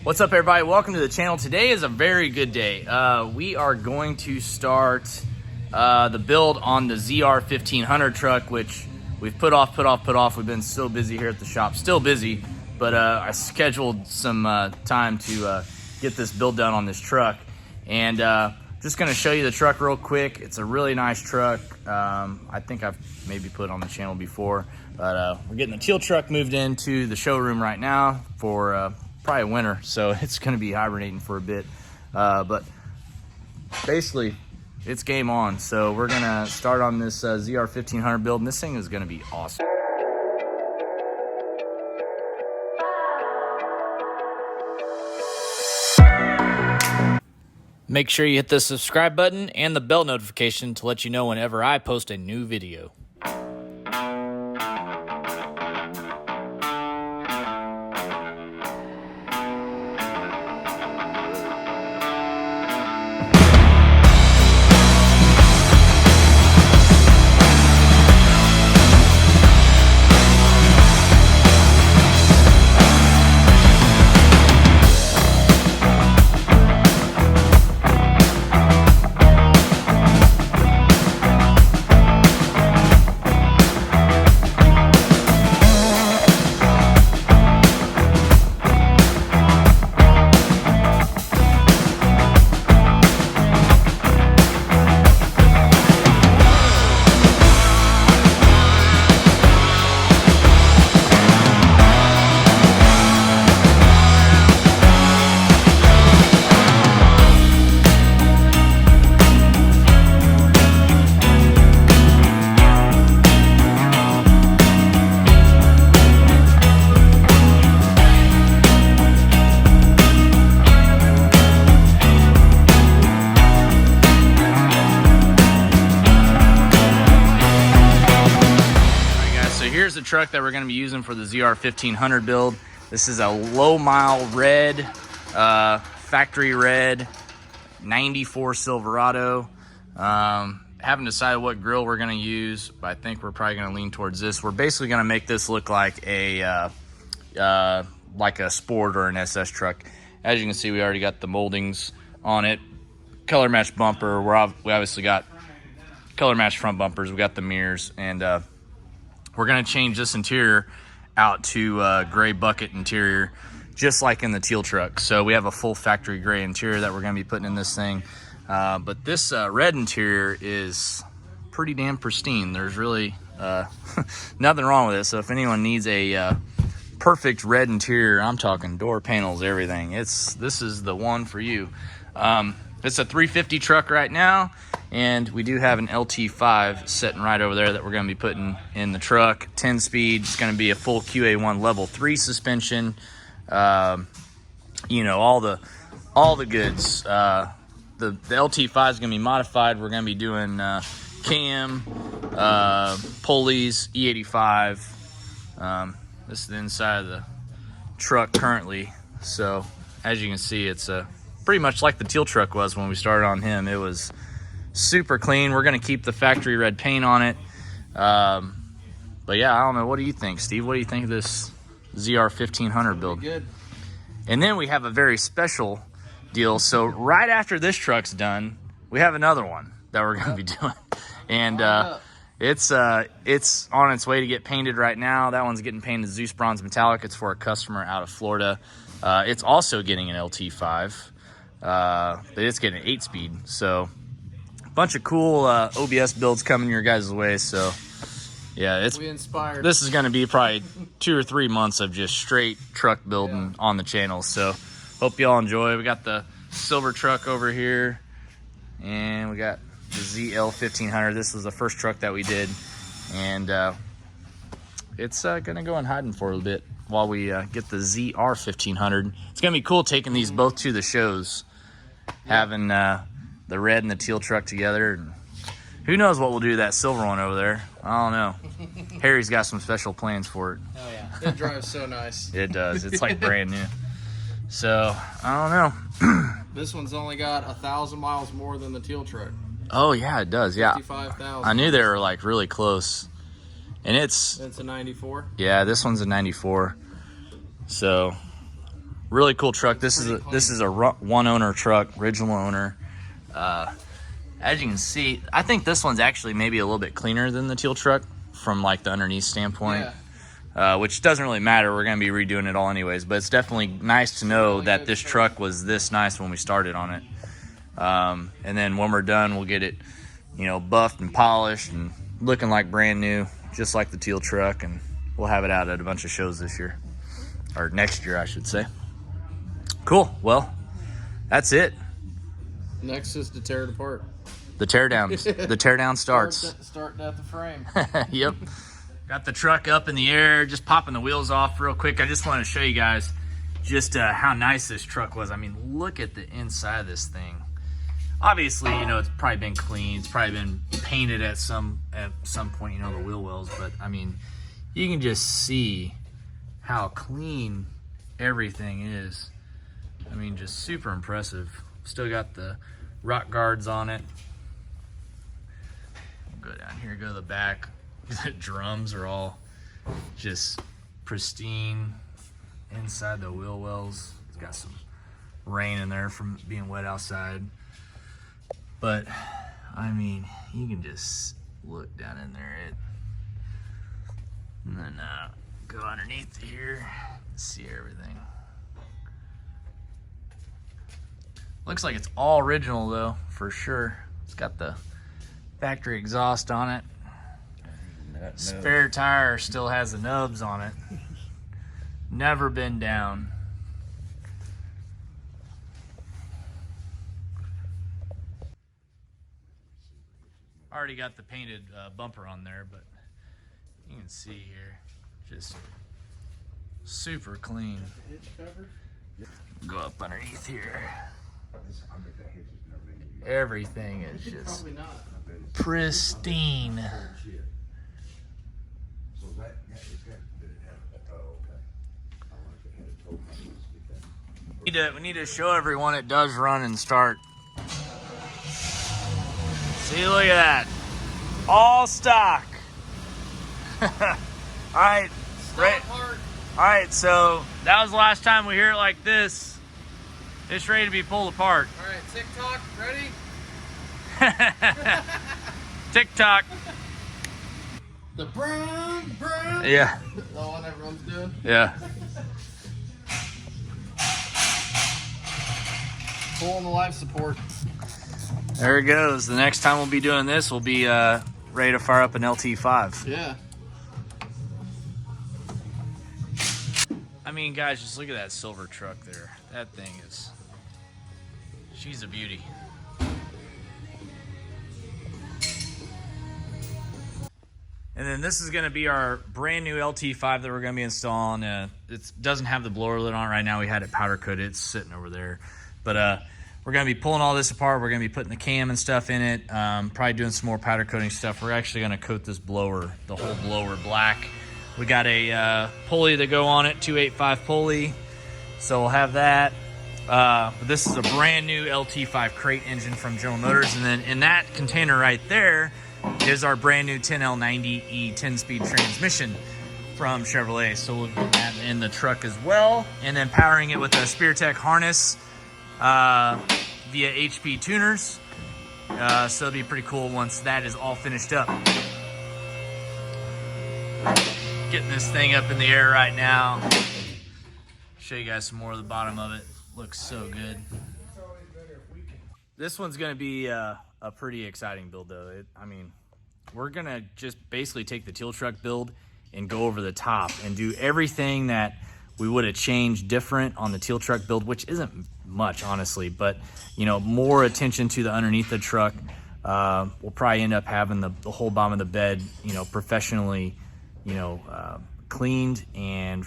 What's up, everybody? Welcome to the channel. Today is a very good day. We are going to start the build on the ZR1500 truck, which we've put off. We've been so busy here at the shop, still busy, but I scheduled some time to get this build done on this truck. And just gonna show you the truck real quick. It's a really nice truck. I think I've maybe put it on the channel before, but we're getting the teal truck moved into the showroom right now for probably winter, so it's going to be hibernating for a bit, but basically it's game on. So we're going to start on this ZR1500 build, and this thing is going to be awesome. Make sure you hit the subscribe button and the bell notification to let you know whenever I post a new video. Here's the truck that we're going to be using for the ZR1500 build. This is a low mile red, factory red, 94 Silverado. Haven't decided what grill we're going to use, but I think we're probably going to lean towards this. We're basically going to make this look like a Sport or an SS truck. As you can see, we already got the moldings on it. Color matched bumper. We obviously got color matched front bumpers. We got the mirrors, and we're going to change this interior out to gray bucket interior, just like in the teal truck. So we have a full factory gray interior that we're going to be putting in this thing. But this red interior is pretty damn pristine. There's really nothing wrong with it. So if anyone needs a perfect red interior, I'm talking door panels, everything, this is the one for you. It's a 350 truck right now, and we do have an LT5 sitting right over there that we're going to be putting in the truck. 10 speed. It's going to be a full QA1 level 3 suspension. You know, all the goods. The LT5 is going to be modified. We're going to be doing cam, pulleys, E85. This is the inside of the truck currently. So as you can see, it's pretty much like the teal truck was when we started on him. It was super clean. We're going to keep the factory red paint on it. But yeah, I don't know. What do you think, Steve? What do you think of this ZR1500 build? Good. And then we have a very special deal. So right after this truck's done, we have another one that we're going to be doing. And it's on its way to get painted right now. That one's getting painted Zeus Bronze Metallic. It's for a customer out of Florida. It's also getting an LT5. But it's getting an 8-speed, so a bunch of cool OBS builds coming your guys' way. So yeah, this is going to be probably 2 or 3 months of just straight truck building on the channel. So hope y'all enjoy. We got the silver truck over here, and we got the ZL1500. This was the first truck that we did, and it's going to go in hiding for a little bit while we get the ZR1500. It's going to be cool taking these both to the shows, having the red and the teal truck together. And who knows what we'll do to that silver one over there. I don't know. Harry's got some special plans for it. Oh yeah, it drives so nice. It does. It's like brand new. So I don't know. This one's only got 1,000 miles more than the teal truck. Oh yeah, it does. Yeah, 55,000. I knew they were like really close. And it's a 94. Yeah, this one's a 94. So Really cool truck. This is a one owner truck, original owner. As you can see, I think this one's actually maybe a little bit cleaner than the teal truck from like the underneath standpoint. Yeah. Which doesn't really matter. We're going to be redoing it all anyways, but it's definitely nice to know that this truck was this nice when we started on it. And then when we're done, we'll get it, you know, buffed and polished and looking like brand new, just like the teal truck, and we'll have it out at a bunch of shows this year, or next year, I should say. Cool. Well, that's it. Next is to tear it apart. The teardowns. The teardown starts. Start at the frame. Yep. Got the truck up in the air, just popping the wheels off real quick. I just want to show you guys just how nice this truck was. I mean, look at the inside of this thing. Obviously, you know, it's probably been cleaned. It's probably been painted at some point, you know, the wheel wells. But, I mean, you can just see how clean everything is. I mean, just super impressive. Still got the rock guards on it. Go down here, go to the back. The drums are all just pristine inside the wheel wells. It's got some rain in there from being wet outside. But, I mean, you can just look down in there. And then go underneath here and see everything. Looks like it's all original though, for sure. It's got the factory exhaust on it. Spare tire still has the nubs on it. Never been down. Already got the painted bumper on there, but you can see here, just super clean. Go up underneath here. Everything is just pristine. We need to show everyone it does run and start. See, look at that. All stock. All right. All right, so that was the last time we hear it like this. It's ready to be pulled apart. All right, TikTok, ready? TikTok. The brown. Yeah. The one everyone's doing? Yeah. Pulling the life support. There it goes. The next time we'll be doing this, we'll be ready to fire up an LT5. Yeah. I mean, guys, just look at that silver truck there. That thing is... she's a beauty. And then this is going to be our brand new LT5 that we're going to be installing. It doesn't have the blower lid on right now. We had it powder coated. It's sitting over there. But we're going to be pulling all this apart. We're going to be putting the cam and stuff in it. Probably doing some more powder coating stuff. We're actually going to coat this blower, the whole blower, black. We got a pulley to go on it, 285 pulley. So we'll have that. But this is a brand new LT5 crate engine from General Motors. And then in that container right there is our brand new 10L90E 10-speed transmission from Chevrolet. So we'll put that in the truck as well. And then powering it with a SpearTech harness via HP tuners. So it'll be pretty cool once that is all finished up. Getting this thing up in the air right now. Show you guys some more of the bottom of it. Looks so good. This one's going to be a pretty exciting build though. I mean, we're going to just basically take the teal truck build and go over the top and do everything that we would have changed different on the teal truck build, which isn't much honestly, but you know, more attention to the underneath the truck. We'll probably end up having the whole bottom of the bed, you know, professionally, you know, cleaned and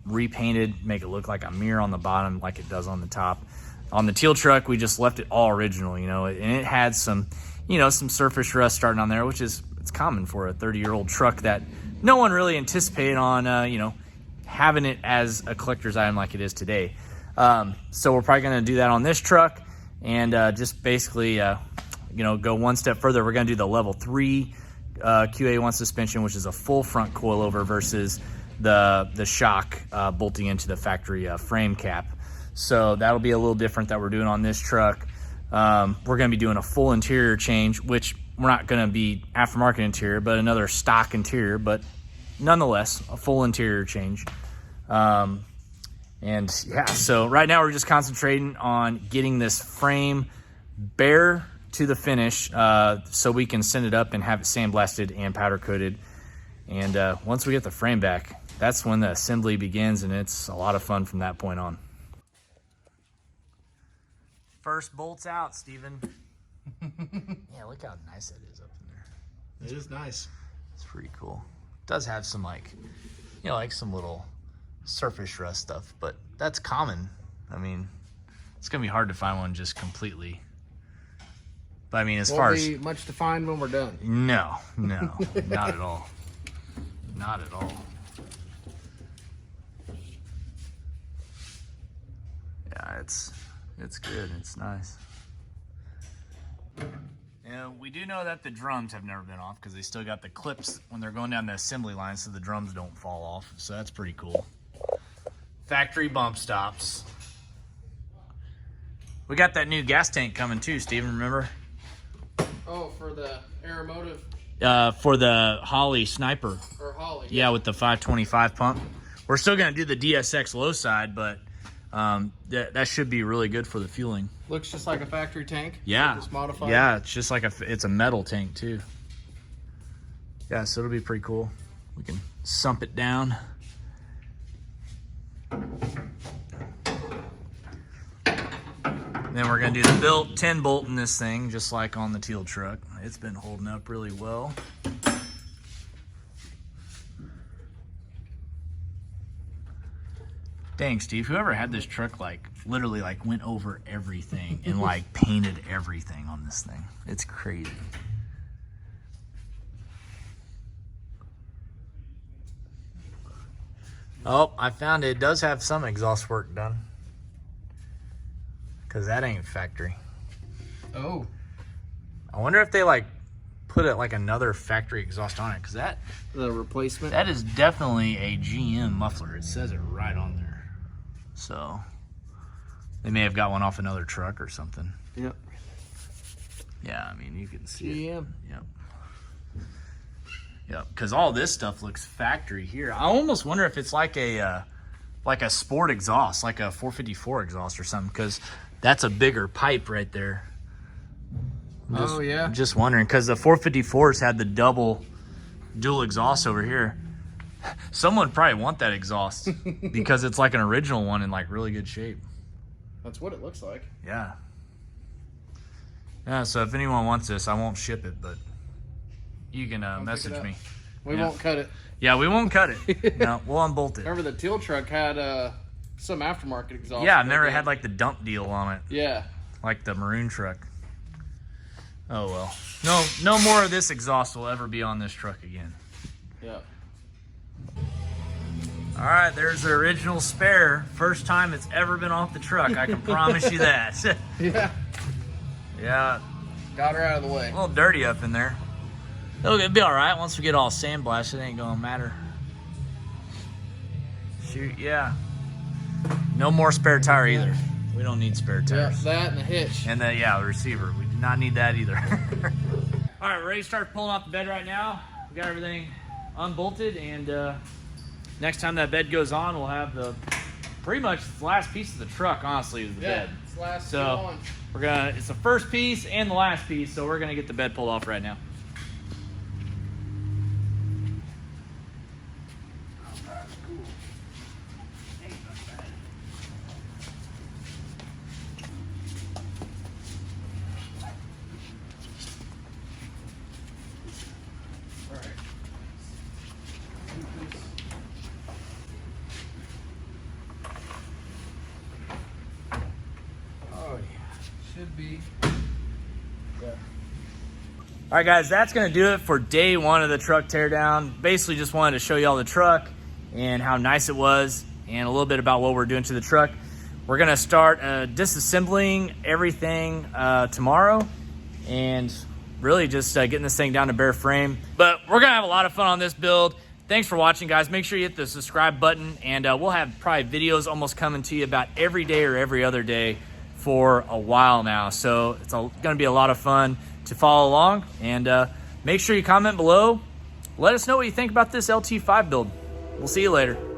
repainted, make it look like a mirror on the bottom like it does on the top. On the teal truck, we just left it all original, you know, and it had some, you know, some surface rust starting on there, which is, it's common for a 30-year-old truck that no one really anticipated on, you know, having it as a collector's item like it is today. So we're probably going to do that on this truck and just basically, you know, go one step further. We're going to do the level 3 QA1 suspension, which is a full front coilover versus the shock bolting into the factory frame cap. So that'll be a little different that we're doing on this truck. We're going to be doing a full interior change, which we're not going to be aftermarket interior, but another stock interior, but nonetheless, a full interior change. And yeah, so right now we're just concentrating on getting this frame bare to the finish, so we can send it up and have it sandblasted and powder coated. And once we get the frame back, that's when the assembly begins, and it's a lot of fun from that point on. First bolt's out, Steven. Yeah, look how nice that is up in there. It is nice. It's pretty cool. It does have some, like, you know, like some little surface rust stuff, but that's common. I mean, it's gonna be hard to find one just completely. But I mean, as far as much to find when we're done. no, not at all. Not at all. Yeah, it's good. It's nice. And we do know that the drums have never been off because they still got the clips when they're going down the assembly line, so the drums don't fall off. So that's pretty cool. Factory bump stops. We got that new gas tank coming too, Steven, remember? Oh, for the Aeromotive For the Holly Sniper. or Holly. Yeah, with the 525 pump. We're still going to do the DSX low side, but that should be really good for the fueling. Looks just like a factory tank. Yeah. Just modified. Yeah, it's just like it's a metal tank too. Yeah, so it'll be pretty cool. We can sump it down. Then we're gonna do the built 10 bolt in this thing, just like on the teal truck. It's been holding up really well. Dang, Steve, whoever had this truck, like, literally, like, went over everything and, like, painted everything on this thing. It's crazy. Oh, I found it. It does have some exhaust work done. Because that ain't factory. Oh. I wonder if they, like, put it, like, another factory exhaust on it. Because The replacement. that is definitely a GM muffler. It says it right on there. So they may have got one off another truck or something. Yep. Yeah, I mean, you can see it. GM. Yep. Yep, because all this stuff looks factory here. I almost wonder if it's like a sport exhaust, like a 454 exhaust or something, because that's a bigger pipe right there. I'm just wondering, because the 454s had the dual exhaust over here. Someone would probably want that exhaust because it's like an original one in like really good shape. That's what it looks like. Yeah. Yeah, so if anyone wants this, I won't ship it, but you can message me. We won't cut it. Yeah, we won't cut it. No, we'll unbolt it. Remember the teal truck had some aftermarket exhaust. Yeah, I've never had like the dump deal on it. Yeah. Like the maroon truck. Oh well. No more of this exhaust will ever be on this truck again. Yeah. All right, there's the original spare. First time it's ever been off the truck. I can promise you that. Yeah. Yeah. Got her out of the way. A little dirty up in there. It'll be all right once we get all sandblasted. It ain't gonna matter. Shoot, yeah. No more spare tire either. We don't need spare tires. Yeah, that and a hitch. And the receiver. We do not need that either. All right, we're ready to start pulling off the bed right now. We got everything unbolted, and next time that bed goes on, we'll have pretty much the last piece of the truck, honestly, is the bed. It's the last So it's the first piece and the last piece, so we're gonna get the bed pulled off right now. Should be. Yeah. All right, guys, that's going to do it for day one of the truck teardown. Basically just wanted to show you all the truck and how nice it was and a little bit about what we're doing to the truck. We're going to start disassembling everything tomorrow and really just getting this thing down to bare frame. But we're going to have a lot of fun on this build. thanks for watching, guys. Make sure you hit the subscribe button, and we'll have probably videos almost coming to you about every day or every other day for a while now. So it's going to be a lot of fun to follow along. And make sure you comment below. Let us know what you think about this LT5 build. We'll see you later.